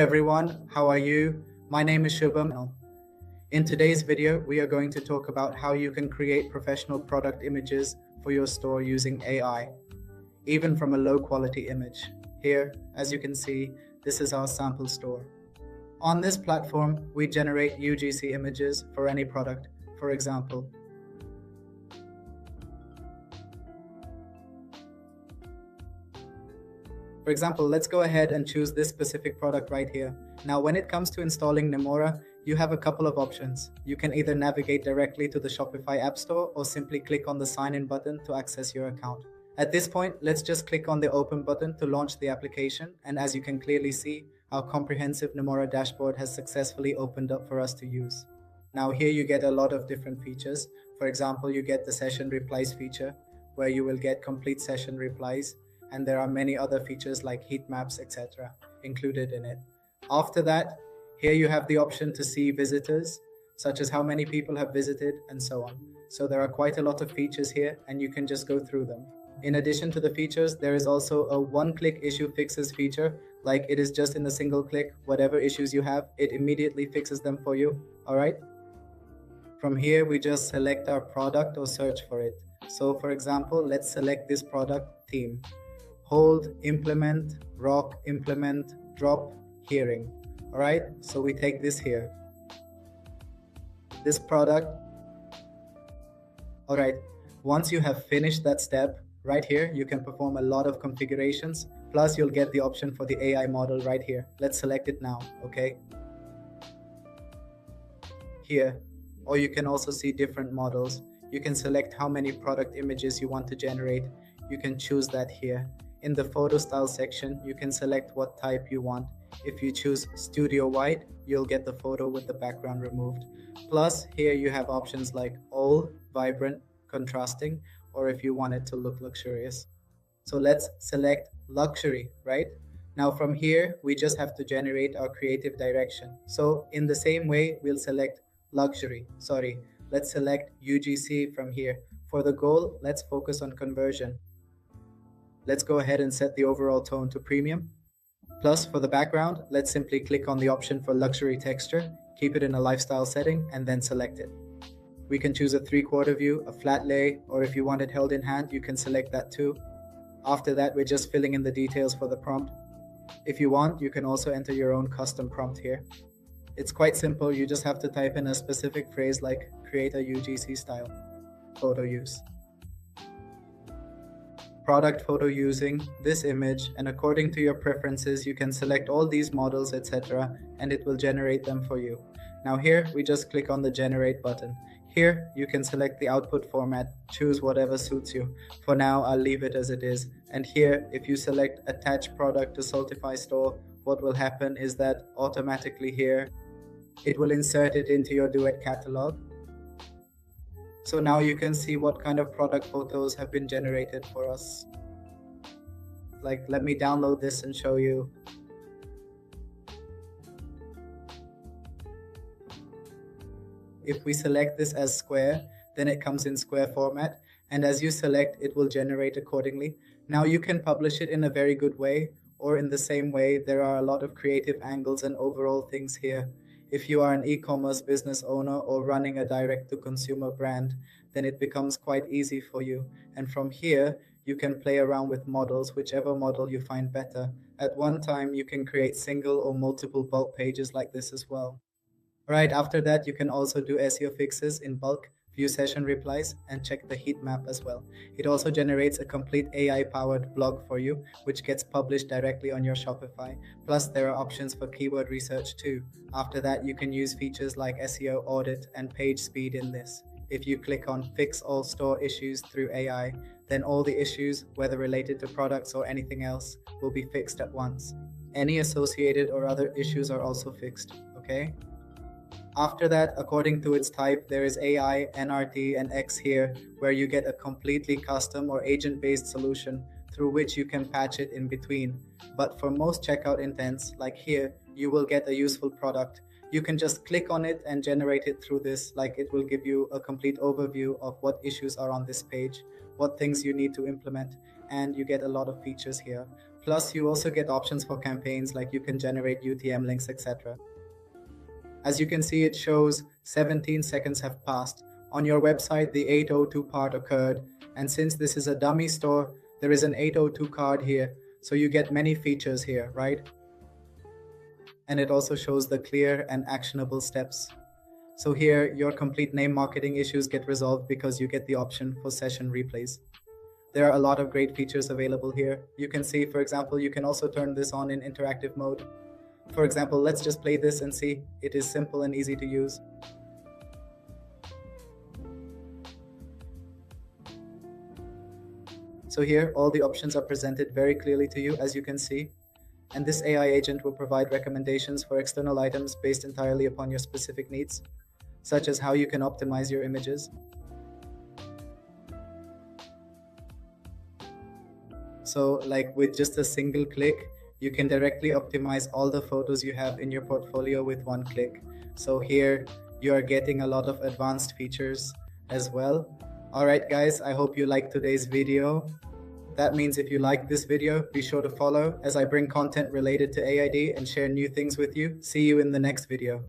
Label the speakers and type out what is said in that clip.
Speaker 1: Everyone, how are you? My name is Shubham. In today's video, we are going to talk about how you can create professional product images for your store using AI, even from a low quality image. Here, as you can see, this is our sample store. On this platform, we generate UGC images for any product. For example, let's go ahead and choose this specific product right here. Now, when it comes to installing Nimora, you have a couple of options. You can either navigate directly to the Shopify App Store or simply click on the sign in button to access your account. At this point, let's just click on the open button to launch the application. And as you can clearly see, our comprehensive Nimora dashboard has successfully opened up for us to use. Now here you get a lot of different features. For example, you get the session replies feature where you will get complete session replies. And there are many other features like heat maps, etc. included in it. After that, here you have the option to see visitors, such as how many people have visited and so on. So there are quite a lot of features here and you can just go through them. In addition to the features, there is also a one-click issue fixes feature, like it is just in a single click, whatever issues you have, it immediately fixes them for you, all right? From here, we just select our product or search for it. So for example, let's select this product theme. Hold, implement, rock, implement, drop, hearing. All right, so we take this here. This product. All right, once you have finished that step, right here, you can perform a lot of configurations. Plus, you'll get the option for the AI model right here. Let's select it now, okay? Here, or you can also see different models. You can select how many product images you want to generate. You can choose that here. In the photo style section, you can select what type you want. If you choose studio white, you'll get the photo with the background removed. Plus, here you have options like all, vibrant, contrasting, or if you want it to look luxurious. So let's select luxury, right? Now from here, we just have to generate our creative direction. So in the same way, we'll select let's select UGC from here. For the goal, let's focus on conversion. Let's go ahead and set the overall tone to premium. Plus, for the background, let's simply click on the option for luxury texture, keep it in a lifestyle setting, and then select it. We can choose a 3/4 view, a flat lay, or if you want it held in hand, you can select that too. After that, we're just filling in the details for the prompt. If you want, you can also enter your own custom prompt here. It's quite simple, you just have to type in a specific phrase like create a UGC style, photo use. Product photo using this image, and according to your preferences you can select all these models, etc., and it will generate them for you. Now here we just click on the generate button. Here you can select the output format, choose whatever suits you. For now I'll leave it as it is. And here if you select attach product to Shopify store, what will happen is that automatically here it will insert it into your Duet catalog. So now you can see what kind of product photos have been generated for us. Like, let me download this and show you. If we select this as square, then it comes in square format. And as you select, it will generate accordingly. Now you can publish it in a very good way, or in the same way, there are a lot of creative angles and overall things here. If you are an e-commerce business owner or running a direct-to-consumer brand, then it becomes quite easy for you. And from here, you can play around with models, whichever model you find better. At one time, you can create single or multiple bulk pages like this as well. Right after that, you can also do SEO fixes in bulk, view session replies, and check the heat map as well. It also generates a complete AI-powered blog for you, which gets published directly on your Shopify. Plus, there are options for keyword research too. After that, you can use features like SEO Audit and page speed in this. If you click on Fix All Store Issues through AI, then all the issues, whether related to products or anything else, will be fixed at once. Any associated or other issues are also fixed, okay? After that, according to its type, there is AI, NRT, and X here, where you get a completely custom or agent-based solution through which you can patch it in between. But for most checkout intents, like here, you will get a useful product. You can just click on it and generate it through this, like it will give you a complete overview of what issues are on this page, what things you need to implement, and you get a lot of features here. Plus, you also get options for campaigns, like you can generate UTM links, etc. As you can see, it shows 17 seconds have passed. On your website, the 802 part occurred, and since this is a dummy store, there is an 802 card here, so you get many features here, right? And it also shows the clear and actionable steps. So here, your complete name marketing issues get resolved because you get the option for session replays. There are a lot of great features available here. You can see, for example, you can also turn this on in interactive mode. For example, let's just play this and see. It is simple and easy to use. So here, all the options are presented very clearly to you, as you can see. And this AI agent will provide recommendations for external items based entirely upon your specific needs, such as how you can optimize your images. So like with just a single click, you can directly optimize all the photos you have in your portfolio with one click. So here you are getting a lot of advanced features as well. Alright guys, I hope you liked today's video. That means if you like this video, be sure to follow as I bring content related to AID and share new things with you. See you in the next video.